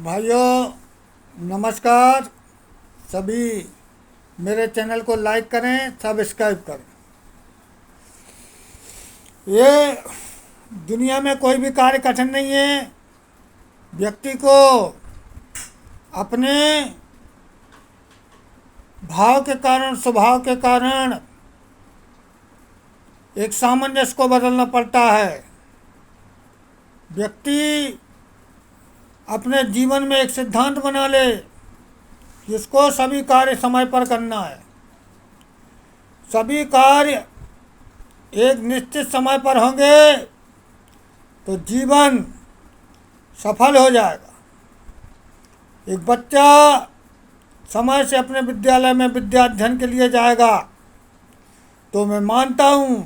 भाइयों नमस्कार। सभी मेरे चैनल को लाइक करें, सब्सक्राइब करें। ये दुनिया में कोई भी कार्य कठिन नहीं है। व्यक्ति को अपने भाव के कारण, स्वभाव के कारण एक सामंजस्य को बदलना पड़ता है। व्यक्ति अपने जीवन में एक सिद्धांत बना ले कि उसको सभी कार्य समय पर करना है। सभी कार्य एक निश्चित समय पर होंगे तो जीवन सफल हो जाएगा। एक बच्चा समय से अपने विद्यालय में विद्या अध्ययन के लिए जाएगा तो मैं मानता हूँ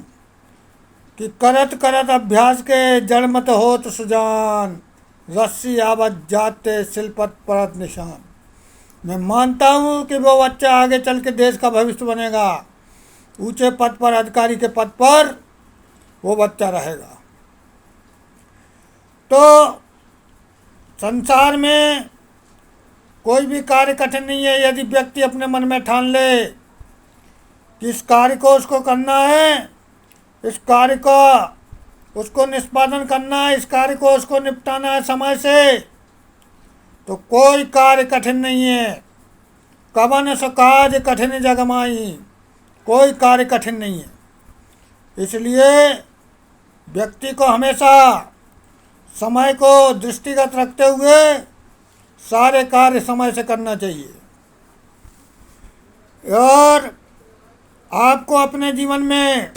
कि करत करत अभ्यास के जड़ मत होत सुजान, रस्सी आवत जाते सिलपत परत निशान। मैं मानता हूँ कि वो बच्चा आगे चल के देश का भविष्य बनेगा। ऊंचे पद पर, अधिकारी के पद पर वो बच्चा रहेगा। तो संसार में कोई भी कार्य कठिन नहीं है। यदि व्यक्ति अपने मन में ठान ले कि इस कार्य को उसको करना है, इस कार्य का उसको निष्पादन करना है, इस कार्य को उसको निपटाना है समय से, तो कोई कार्य कठिन नहीं है। कवन सो काज कठिन जग माही, कोई कार्य कठिन नहीं है। इसलिए व्यक्ति को हमेशा समय को दृष्टिगत रखते हुए सारे कार्य समय से करना चाहिए। और आपको अपने जीवन में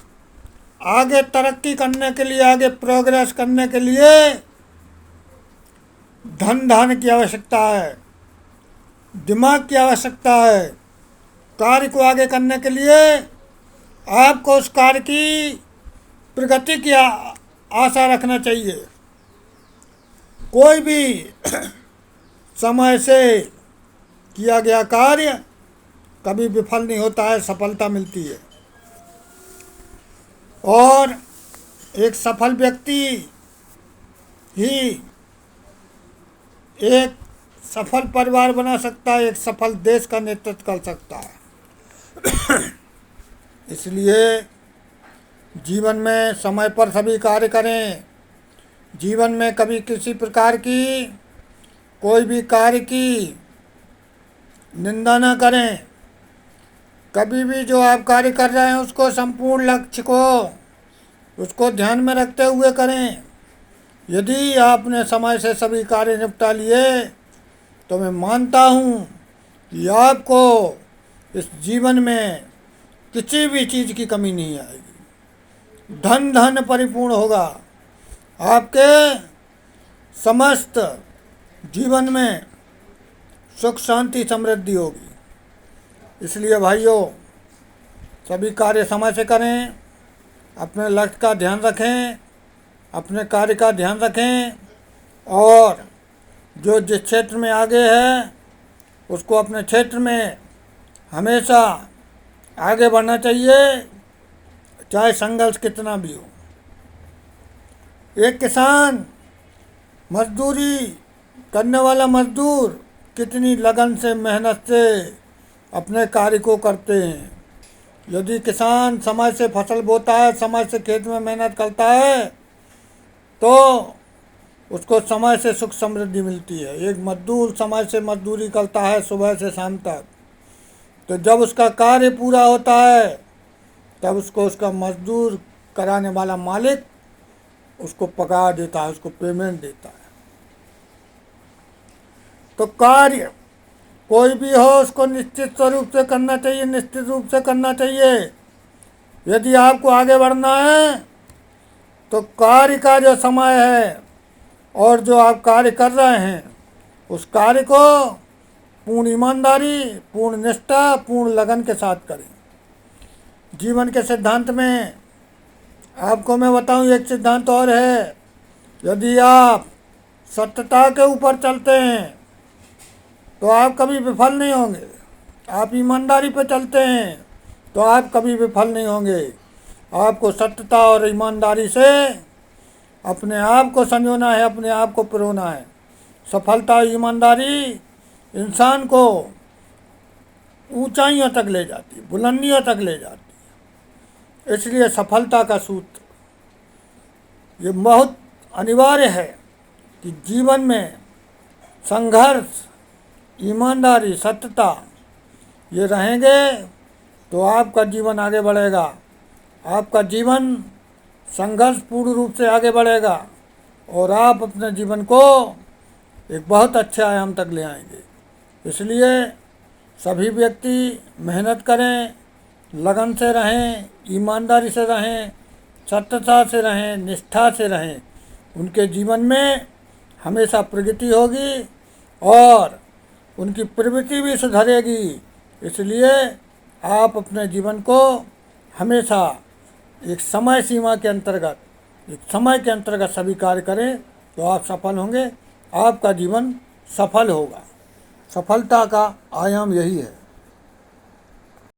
आगे तरक्की करने के लिए, आगे प्रोग्रेस करने के लिए धन की आवश्यकता है, दिमाग की आवश्यकता है। कार्य को आगे करने के लिए आपको उस कार्य की प्रगति की आशा रखना चाहिए। कोई भी समय से किया गया कार्य कभी विफल नहीं होता है, सफलता मिलती है। और एक सफल व्यक्ति ही एक सफल परिवार बना सकता है, एक सफल देश का नेतृत्व कर सकता है। इसलिए जीवन में समय पर सभी कार्य करें। जीवन में कभी किसी प्रकार की कोई भी कार्य की निंदा न करें। कभी भी जो आप कार्य कर रहे हैं उसको संपूर्ण लक्ष्य को उसको ध्यान में रखते हुए करें। यदि आपने समय से सभी कार्य निपटा लिए तो मैं मानता हूँ कि आपको इस जीवन में किसी भी चीज़ की कमी नहीं आएगी। धन परिपूर्ण होगा। आपके समस्त जीवन में सुख शांति समृद्धि होगी। इसलिए भाइयों सभी कार्य समय से करें, अपने लक्ष्य का ध्यान रखें, अपने कार्य का ध्यान रखें और जो जिस क्षेत्र में आगे है उसको अपने क्षेत्र में हमेशा आगे बढ़ना चाहिए, चाहे संघर्ष कितना भी हो। एक किसान, मजदूरी करने वाला मजदूर कितनी लगन से, मेहनत से अपने कार्य को करते हैं। यदि किसान समय से फसल बोता है, समय से खेत में मेहनत करता है तो उसको समय से सुख समृद्धि मिलती है। एक मजदूर समय से मजदूरी करता है सुबह से शाम तक, तो जब उसका कार्य पूरा होता है तब उसको उसका मजदूर कराने वाला मालिक उसको पगार देता है, उसको पेमेंट देता है। तो कार्य कोई भी हो उसको निश्चित स्वरूप से करना चाहिए, निश्चित रूप से करना चाहिए। यदि आपको आगे बढ़ना है तो कार्य का जो समय है और जो आप कार्य कर रहे हैं उस कार्य को पूर्ण ईमानदारी, पूर्ण निष्ठा, पूर्ण लगन के साथ करें। जीवन के सिद्धांत में आपको मैं बताऊं, एक सिद्धांत और है। यदि आप सत्यता के ऊपर चलते हैं तो आप कभी विफल नहीं होंगे। आप ईमानदारी पर चलते हैं तो आप कभी विफल नहीं होंगे। आपको सत्यता और ईमानदारी से अपने आप को संजोना है, अपने आप को पिरोना है। सफलता, ईमानदारी इंसान को ऊंचाइयों तक ले जाती, बुलंदियों तक ले जाती। इसलिए सफलता का सूत्र ये बहुत अनिवार्य है कि जीवन में संघर्ष, ईमानदारी, सत्यता ये रहेंगे तो आपका जीवन आगे बढ़ेगा। आपका जीवन संघर्षपूर्ण रूप से आगे बढ़ेगा और आप अपने जीवन को एक बहुत अच्छे आयाम तक ले आएंगे। इसलिए सभी व्यक्ति मेहनत करें, लगन से रहें, ईमानदारी से रहें, सत्यता से रहें, निष्ठा से रहें। उनके जीवन में हमेशा प्रगति होगी और उनकी प्रवृत्ति भी सुधरेगी। इसलिए आप अपने जीवन को हमेशा एक समय सीमा के अंतर्गत, एक समय के अंतर्गत सभी कार्य करें तो आप सफल होंगे, आपका जीवन सफल होगा। सफलता का आयाम यही है।